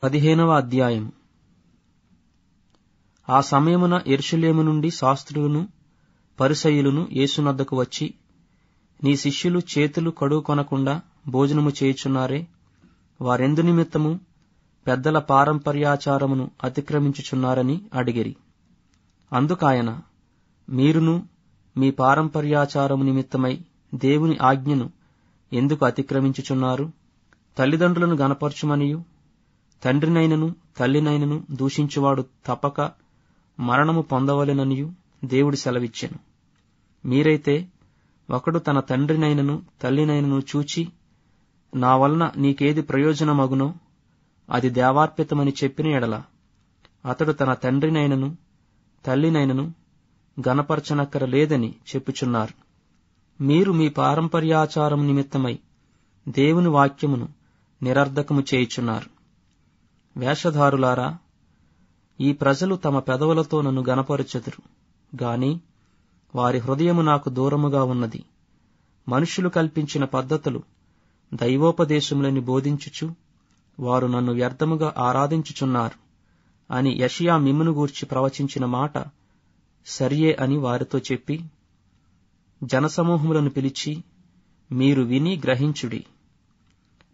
15వ అధ్యాయం. ఆ సమయమున యెరూషలేము నుండి శాస్త్రులను పరిసయ్యులను యేసునొద్దకు వచ్చి, నీ శిష్యులు చేతులు కడుక్కొనకుండా భోజనము చేయుచున్నారే, వారెందు నిమిత్తము పెద్దల పారంపర్యాచారమును అతిక్రమించుచున్నారని అడిగిరి. అందుకాయన, మీరును మీ పారంపర్యాచారము నిమిత్తమై దేవుని ఆజ్ఞను ఎందుకు అతిక్రమించుచున్నారు? తల్లిదండ్రులను గనపరచుమనియు తండ్రినైనను తల్లినైనను దూషించువాడు తప్పక మరణము పొందవలెననియు దేవుడు సెలవిచ్చెను. మీరైతే ఒకడు తన తండ్రినైనను తల్లినైనను చూచి, నా వలన నీకేది ప్రయోజనమగునో అది దేవార్పితమని చెప్పిన ఎడల అతడు తన తండ్రినైనను తల్లినైనను గనపరచనక్కర లేదని చెప్పుచున్నారు. మీరు మీ పారంపర్యాచారం నిమిత్తమై దేవుని వాక్యమును నిరర్ధకము చేయుచున్నారు. వేషధారులారా, ఈ ప్రజలు తమ పెదవులతో నన్ను గనపరచెదరు గాని వారి హృదయము నాకు దూరముగా ఉన్నది. మనుష్యులు కల్పించిన పద్ధతులు దైవోపదేశములని బోధించుచు వారు నన్ను వ్యర్థముగా ఆరాధించుచున్నారు అని యెషయా మిమ్మును గూర్చి ప్రవచించిన మాట సరియే అని వారితో చెప్పి, జనసమూహములను పిలిచి, మీరు విని గ్రహించుడి.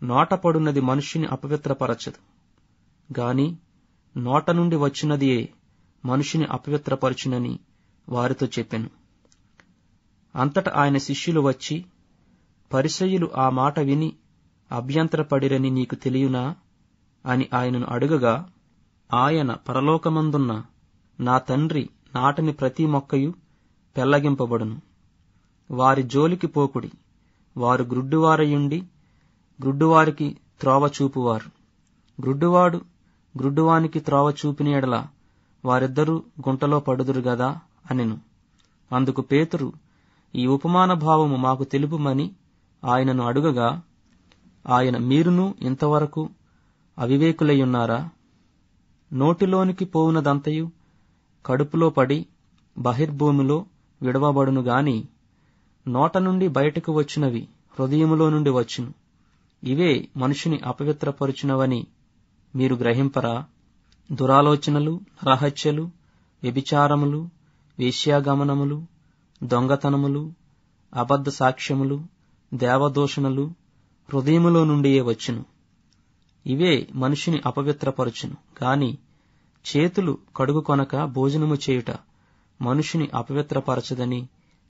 నోటపడున్నది మనుష్యుని అపవిత్రపరచదు గాని నోట నుండి వచ్చినదియే మనుషుని అపవిత్రపరచునని వారితో చెప్పెను. అంతట ఆయన శిష్యులు వచ్చి, పరిసయ్యులు ఆ మాట విని అభ్యంతరపడిరని నీకు తెలియునా అని ఆయనను అడుగగా, ఆయన, పరలోకమందున్న నా తండ్రి నాటని ప్రతి మొక్కయు పెళ్లగింపబడును. వారి జోలికి పోకుడి. వారు గ్రుడ్డువారయుండి గ్రుడ్డువారికి త్రోవ చూపువారు. గ్రుడ్డువాడు గ్రుడ్డువానికి త్రోవ చూపిన ఎడల వారిద్దరూ గుంటలో పడుదురు గదా అనెను. అందుకు పేతురు, ఈ ఉపమాన భావము మాకు తెలుపుమని ఆయనను అడుగగా, ఆయన, మీరును ఇంతవరకు అవివేకులయ్యున్నారా? నోటిలోనికి పోవునదంతయు కడుపులో పడి బహిర్భూమిలో విడవబడును గాని నోట నుండి బయటకు వచ్చినవి హృదయములో నుండి వచ్చును. ఇవే మనుషుని అపవిత్రపరుచునవని మీరు గ్రహింపరా? దురాలోచనలు, నరహత్యలు, వ్యభిచారములు, వేశ్యాగమనములు, దొంగతనములు, అబద్ధ సాక్ష్యములు, దేవదూషణలు హృదయములో నుండియే వచ్చును. ఇవే మనుషుని అపవిత్రపరచును గాని చేతులు కడుగుకొనక భోజనము చేయుట మనుషుని అపవిత్రపరచదని